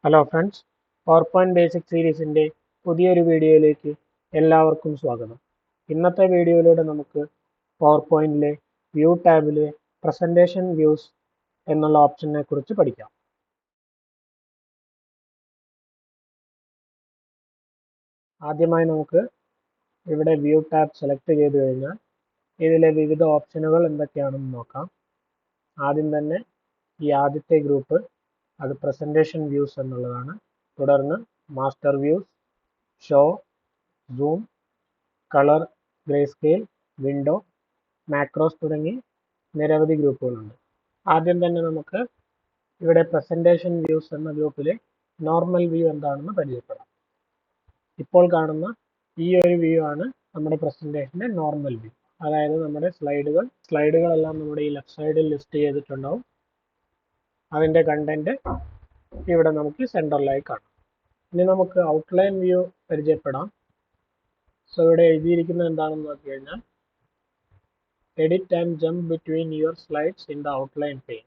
Hello friends, PowerPoint basic സീരീസിൻ്റെ പുതിയൊരു വീഡിയോയിലേക്ക് എല്ലാവർക്കും സ്വാഗതം. ഇന്നത്തെ വീഡിയോയിലൂടെ നമുക്ക് പവർപോയിന്റിലെ വ്യൂ ടാബിലെ പ്രസൻറ്റേഷൻ വ്യൂസ് എന്നുള്ള ഓപ്ഷനെ കുറിച്ച് പഠിക്കാം. ആദ്യമായി നമുക്ക് ഇവിടെ വ്യൂ ടാബ് സെലക്ട് ചെയ്ത് കഴിഞ്ഞാൽ ഇതിലെ വിവിധ ഓപ്ഷനുകൾ എന്തൊക്കെയാണെന്ന് നോക്കാം. ആദ്യം തന്നെ ഈ ആദ്യത്തെ ഗ്രൂപ്പ് അത് പ്രസൻറ്റേഷൻ വ്യൂസ് എന്നുള്ളതാണ്. തുടർന്ന് master views, show, zoom, colour, grey scale, window, macros തുടങ്ങി നിരവധി ഗ്രൂപ്പുകളുണ്ട്. ആദ്യം തന്നെ നമുക്ക് ഇവിടെ പ്രസൻറ്റേഷൻ വ്യൂസ് എന്ന ഗ്രൂപ്പിലെ നോർമൽ വ്യൂ എന്താണെന്ന് പരിചയപ്പെടാം. ഇപ്പോൾ കാണുന്ന ഈ ഒരു വ്യൂ ആണ് നമ്മുടെ പ്രസൻറ്റേഷൻ്റെ നോർമൽ വ്യൂ. അതായത് നമ്മുടെ സ്ലൈഡുകളെല്ലാം നമ്മുടെ ഈ ലെഫ്റ്റ് സൈഡിൽ ലിസ്റ്റ് ചെയ്തിട്ടുണ്ടാവും. അതിൻ്റെ കണ്ടന്റ് ഇവിടെ നമുക്ക് സെൻറ്ററിലായി കാണാം. ഇനി നമുക്ക് ഔട്ട്ലൈൻ വ്യൂ പരിചയപ്പെടാം. സോ ഇവിടെ എഴുതിയിരിക്കുന്നത് എന്താണെന്ന് നോക്കി കഴിഞ്ഞാൽ edit and jump between your slides in the outline pain.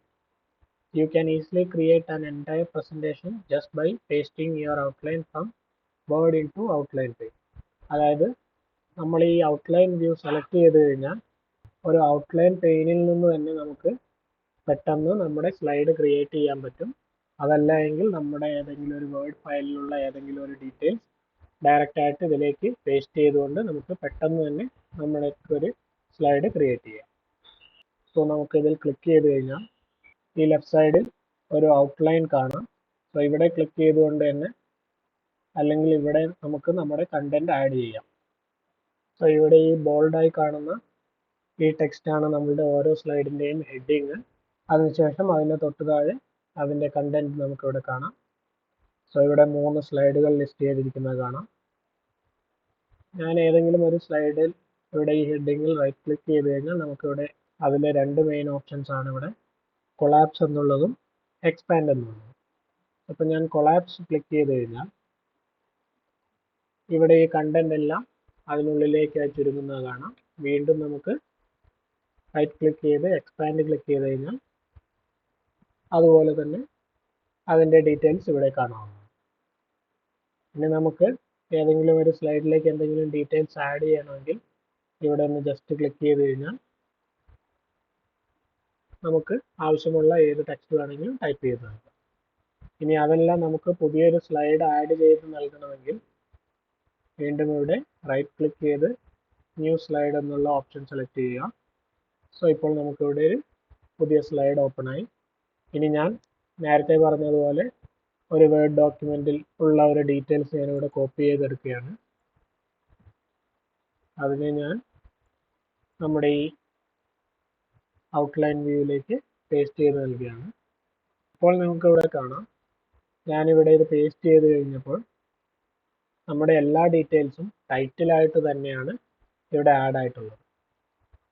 You can easily create an entire presentation just by pasting your outline from Word into outline pane. അതായത് നമ്മൾ ഈ ഔട്ട്ലൈൻ വ്യൂ സെലക്ട് ചെയ്ത് കഴിഞ്ഞാൽ ഒരു ഔട്ട്ലൈൻ പെയിനിൽ നിന്ന് തന്നെ നമുക്ക് പെട്ടെന്ന് നമ്മുടെ സ്ലൈഡ് ക്രിയേറ്റ് ചെയ്യാൻ പറ്റും. അതല്ല എങ്കിൽ നമ്മുടെ ഏതെങ്കിലും ഒരു വേർഡ് ഫയലിലുള്ള ഏതെങ്കിലും ഒരു ഡീറ്റെയിൽസ് ഡയറക്റ്റ് ആയിട്ട് ഇതിലേക്ക് പേസ്റ്റ് ചെയ്തുകൊണ്ട് നമുക്ക് പെട്ടെന്ന് തന്നെ നമ്മുടെ ഒരു സ്ലൈഡ് ക്രിയേറ്റ് ചെയ്യാം. സോ നമുക്ക് ഇതിൽ ക്ലിക്ക് ചെയ്ത് കഴിഞ്ഞാൽ ഈ ലെഫ്റ്റ് സൈഡിൽ ഒരു ഔട്ട്ലൈൻ കാണാം. സോ ഇവിടെ ക്ലിക്ക് ചെയ്തുകൊണ്ട് തന്നെ അല്ലെങ്കിൽ ഇവിടെ നമുക്ക് നമ്മുടെ കണ്ടന്റ് ആഡ് ചെയ്യാം. സോ ഇവിടെ ഈ ബോൾഡായി കാണുന്ന ഈ ടെക്സ്റ്റാണ് നമ്മളുടെ ഓരോ സ്ലൈഡിൻ്റെയും ഹെഡിങ്. അതിനുശേഷം അതിന് തൊട്ട് താഴെ അതിൻ്റെ കണ്ടന്റ് നമുക്കിവിടെ കാണാം. സോ ഇവിടെ 3 സ്ലൈഡുകൾ ലിസ്റ്റ് ചെയ്തിരിക്കുന്നത് കാണാം. ഞാൻ ഏതെങ്കിലും ഒരു സ്ലൈഡിൽ ഇവിടെ ഈ ഹെഡിങ്ങിൽ റൈറ്റ് ക്ലിക്ക് ചെയ്ത് കഴിഞ്ഞാൽ നമുക്കിവിടെ അതിലെ 2 മെയിൻ ഓപ്ഷൻസ് ആണ് ഇവിടെ കൊളാപ്സ് എന്നുള്ളതും എക്സ്പാൻഡ് എന്നുള്ളതും. അപ്പോൾ ഞാൻ കൊളാപ്സ് ക്ലിക്ക് ചെയ്ത് കഴിഞ്ഞാൽ ഇവിടെ ഈ കണ്ടന്റ് എല്ലാം അതിനുള്ളിലേക്കായി ചുരുങ്ങുന്നത് കാണാം. വീണ്ടും നമുക്ക് റൈറ്റ് ക്ലിക്ക് ചെയ്ത് എക്സ്പാൻഡ് ക്ലിക്ക് ചെയ്ത് കഴിഞ്ഞാൽ അതുപോലെ തന്നെ അതിൻ്റെ ഡീറ്റെയിൽസ് ഇവിടെ കാണാവുന്നതാണ്. ഇനി നമുക്ക് ഏതെങ്കിലും ഒരു സ്ലൈഡിലേക്ക് എന്തെങ്കിലും ഡീറ്റെയിൽസ് ആഡ് ചെയ്യണമെങ്കിൽ ഇവിടെ ഒന്ന് ജസ്റ്റ് ക്ലിക്ക് ചെയ്ത് കഴിഞ്ഞാൽ നമുക്ക് ആവശ്യമുള്ള ഏത് ടെക്സ്റ്റ് വേണമെങ്കിലും ടൈപ്പ് ചെയ്ത് നൽകാം. ഇനി അതെല്ലാം നമുക്ക് പുതിയൊരു സ്ലൈഡ് ആഡ് ചെയ്ത് നൽകണമെങ്കിൽ വീണ്ടും ഇവിടെ റൈറ്റ് ക്ലിക്ക് ചെയ്ത് ന്യൂ സ്ലൈഡ് എന്നുള്ള ഓപ്ഷൻ സെലക്ട് ചെയ്യുക. സോ ഇപ്പോൾ നമുക്കിവിടെ ഒരു പുതിയ സ്ലൈഡ് ഓപ്പൺ ആയി. ഇനി ഞാൻ നേരത്തെ പറഞ്ഞതുപോലെ ഒരു വേർഡ് ഡോക്യുമെൻറ്റിൽ ഉള്ള ഒരു ഡീറ്റെയിൽസ് ഞാനിവിടെ കോപ്പി ചെയ്തെടുക്കുകയാണ്. അതിനെ ഞാൻ നമ്മുടെ ഈ ഔട്ട്ലൈൻ വ്യൂവിലേക്ക് പേസ്റ്റ് ചെയ്ത് നൽകുകയാണ്. ഇപ്പോൾ നമുക്കിവിടെ കാണാം ഞാനിവിടെ ഇത് പേസ്റ്റ് ചെയ്ത് കഴിഞ്ഞപ്പോൾ നമ്മുടെ എല്ലാ ഡീറ്റെയിൽസും ടൈറ്റിലായിട്ട് തന്നെയാണ് ഇവിടെ ആഡ് ആയിട്ടുള്ളത്.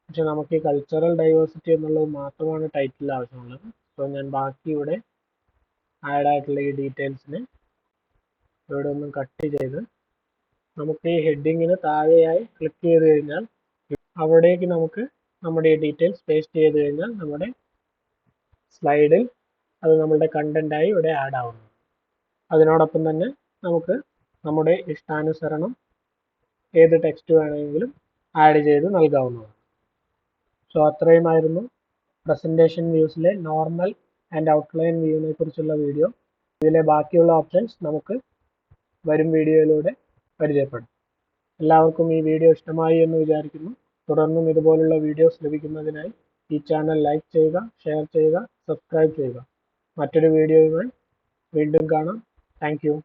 പക്ഷെ നമുക്ക് ഈ കൾച്ചറൽ ഡൈവേഴ്സിറ്റി എന്നുള്ളത് മാത്രമാണ് ടൈറ്റിൽ ആവശ്യമുള്ളത്. സോ ഞാൻ ബാക്കി ഇവിടെ ആഡ് ആയിട്ടുള്ള ഈ ഡീറ്റെയിൽസിനെ ഇവിടെ ഒന്നും കട്ട് ചെയ്ത് നമുക്ക് ഈ ഹെഡിങ്ങിന് താഴെയായി ക്ലിക്ക് ചെയ്ത് കഴിഞ്ഞാൽ അവിടേക്ക് നമുക്ക് നമ്മുടെ ഈ ഡീറ്റെയിൽസ് പേസ്റ്റ് ചെയ്ത് കഴിഞ്ഞാൽ നമ്മുടെ സ്ലൈഡിൽ അത് നമ്മുടെ കണ്ടന്റായി ഇവിടെ ആഡ് ആവുന്നു. അതിനോടൊപ്പം തന്നെ നമുക്ക് നമ്മുടെ ഇഷ്ടാനുസരണം ഏത് ടെക്സ്റ്റ് വേണമെങ്കിലും ആഡ് ചെയ്ത് നൽകാവുന്നതാണ്. സോ അത്രയുമായിരുന്നു പ്രസൻറ്റേഷൻ വ്യൂസിലെ നോർമൽ ആൻഡ് ഔട്ട്ലൈൻ വ്യൂവിനെ കുറിച്ചുള്ള വീഡിയോ. ഇതിലെ ബാക്കിയുള്ള ഓപ്ഷൻസ് നമുക്ക് വരും വീഡിയോയിലൂടെ പരിചയപ്പെടാം. എല്ലാവർക്കും ഈ വീഡിയോ ഇഷ്ടമായി എന്ന് വിചാരിക്കുന്നു. തുടർന്നും ഇതുപോലുള്ള വീഡിയോസ് ലഭിക്കുന്നതിനായി ഈ ചാനൽ ലൈക്ക് ചെയ്യുക, ഷെയർ ചെയ്യുക, സബ്സ്ക്രൈബ് ചെയ്യുക. മറ്റൊരു വീഡിയോയുമായി വീണ്ടും കാണാം. Thank you.